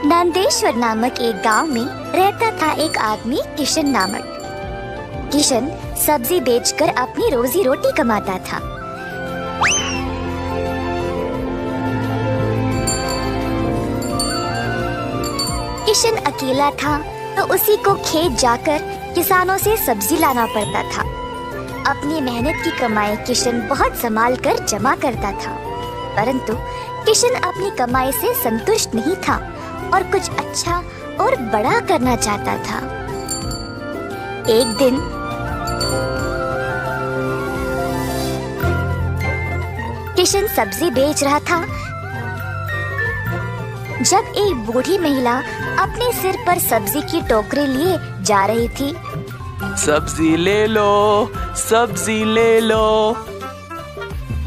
नंदेश्वर नामक एक गांव में रहता था एक आदमी किशन नामक। किशन सब्जी बेचकर अपनी रोजी रोटी कमाता था। किशन अकेला था तो उसी को खेत जाकर किसानों से सब्जी लाना पड़ता था। अपनी मेहनत की कमाई किशन बहुत संभाल कर जमा करता था, परंतु किशन अपनी कमाई से संतुष्ट नहीं था और कुछ अच्छा और बड़ा करना चाहता था। एक दिन किशन सब्जी बेच रहा था जब एक बूढ़ी महिला अपने सिर पर सब्जी की टोकरी लिए जा रही थी। सब्जी ले लो, सब्जी ले लो।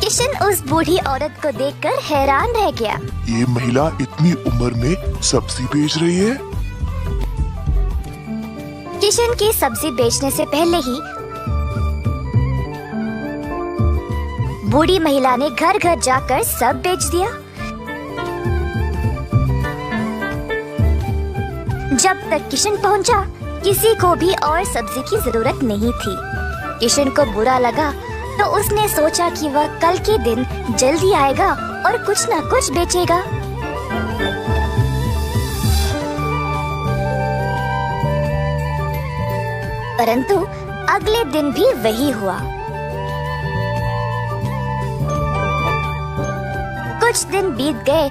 किशन उस बूढ़ी औरत को देखकर हैरान रह गया। ये महिला इतनी उम्र में सब्जी बेच रही है। किशन की सब्जी बेचने से पहले ही बूढ़ी महिला ने घर घर जाकर सब बेच दिया। जब तक किशन पहुंचा, किसी को भी और सब्जी की जरूरत नहीं थी। किशन को बुरा लगा तो उसने सोचा कि वह कल के दिन जल्दी आएगा और कुछ न कुछ बेचेगा। परंतु अगले दिन भी वही हुआ। कुछ दिन बीत गए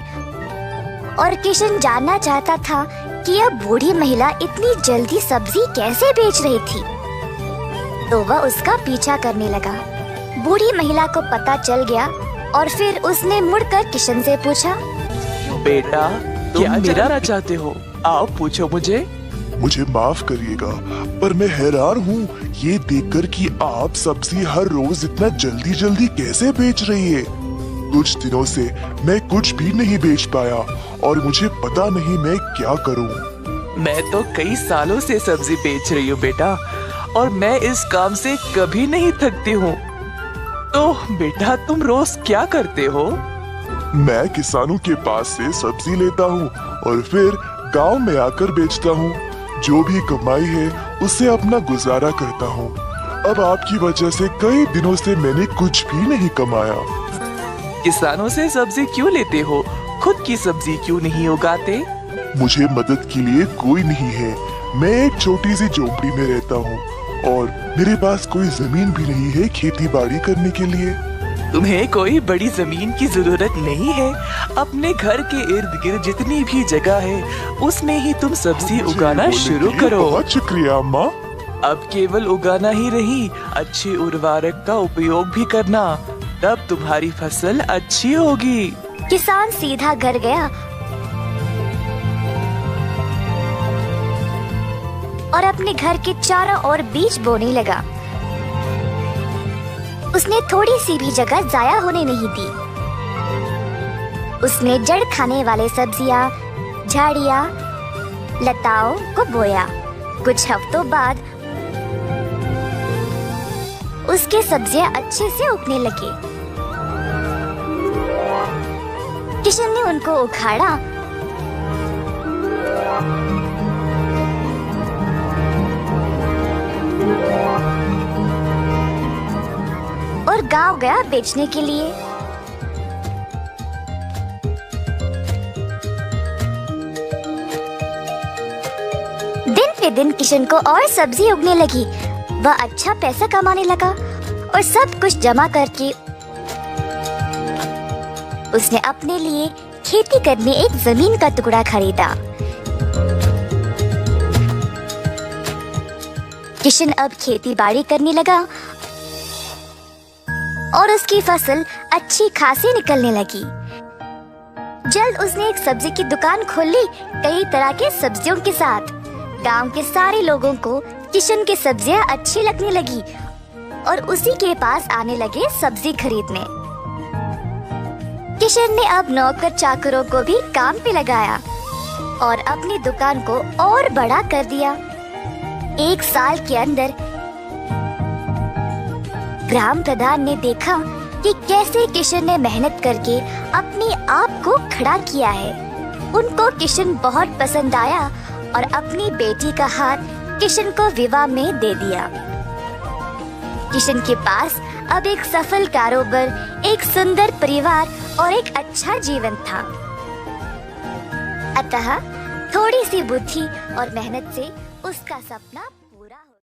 और किशन जानना चाहता था कि यह बूढ़ी महिला इतनी जल्दी सब्जी कैसे बेच रही थी, तो वह उसका पीछा करने लगा। बूढ़ी महिला को पता चल गया और फिर उसने मुड़कर किशन से पूछा, बेटा क्या जानना चाहते हो? आओ पूछो मुझे। मुझे माफ करिएगा, पर मैं हैरान हूँ ये देखकर कि आप सब्जी हर रोज इतना जल्दी जल्दी कैसे बेच रही है। कुछ दिनों से मैं कुछ भी नहीं बेच पाया और मुझे पता नहीं मैं क्या करूँ। मैं तो कई सालों से सब्जी बेच रही हूँ बेटा, और मैं इस काम से कभी नहीं थकती हूँ। तो बेटा तुम रोज क्या करते हो? मैं किसानों के पास से सब्जी लेता हूँ और फिर गांव में आकर बेचता हूँ। जो भी कमाई है उससे अपना गुजारा करता हूँ। अब आपकी वजह से कई दिनों से मैंने कुछ भी नहीं कमाया। किसानों से सब्जी क्यों लेते हो? खुद की सब्जी क्यों नहीं उगाते? मुझे मदद के लिए कोई नहीं है। मैं एक छोटी सी झोपड़ी में रहता हूँ और मेरे पास कोई जमीन भी नहीं है खेती बाड़ी करने के लिए। तुम्हें कोई बड़ी जमीन की जरूरत नहीं है। अपने घर के इर्द गिर्द जितनी भी जगह है उसमें ही तुम सब्जी उगाना शुरू करो। बहुत शुक्रिया अम्मा। अब केवल उगाना ही नहीं, अच्छे उर्वरक का उपयोग भी करना, तब तुम्हारी फसल अच्छी होगी। किसान सीधा घर गया और अपने घर के चारों ओर बीज बोने लगा। उसने थोड़ी सी भी जगह जाया होने नहीं दी। उसने जड़ खाने वाले सब्जियां, झाड़ियां, लताओं को बोया। कुछ हफ्तों बाद उसके सब्जियां अच्छे से उगने लगे। किशन ने उनको उखाड़ा और गांव गया बेचने के लिए। दिन पे दिन किशन को और सब्जी उगने लगी। वह अच्छा पैसा कमाने लगा और सब कुछ जमा करके उसने अपने लिए खेती करने एक जमीन का टुकड़ा खरीदा। किशन अब खेती बाड़ी करने लगा और उसकी फसल अच्छी खासी निकलने लगी। जल्द उसने एक सब्जी की दुकान खोल ली, कई तरह के सब्जियों के साथ। गांव के सारे लोगों को किशन की सब्जियां अच्छी लगने लगी और उसी के पास आने लगे सब्जी खरीदने। किशन ने अब नौकर चाकरों को भी काम पे लगाया और अपनी दुकान को और बड़ा कर दिया। एक साल के अंदर ग्राम प्रधान ने देखा कि कैसे किशन ने मेहनत करके अपने आप को खड़ा किया है। उनको किशन बहुत पसंद आया और अपनी बेटी का हाथ किशन को विवाह में दे दिया। किशन के पास अब एक सफल कारोबार, एक सुंदर परिवार और एक अच्छा जीवन था। अतः थोड़ी सी बुद्धि और मेहनत से उसका सपना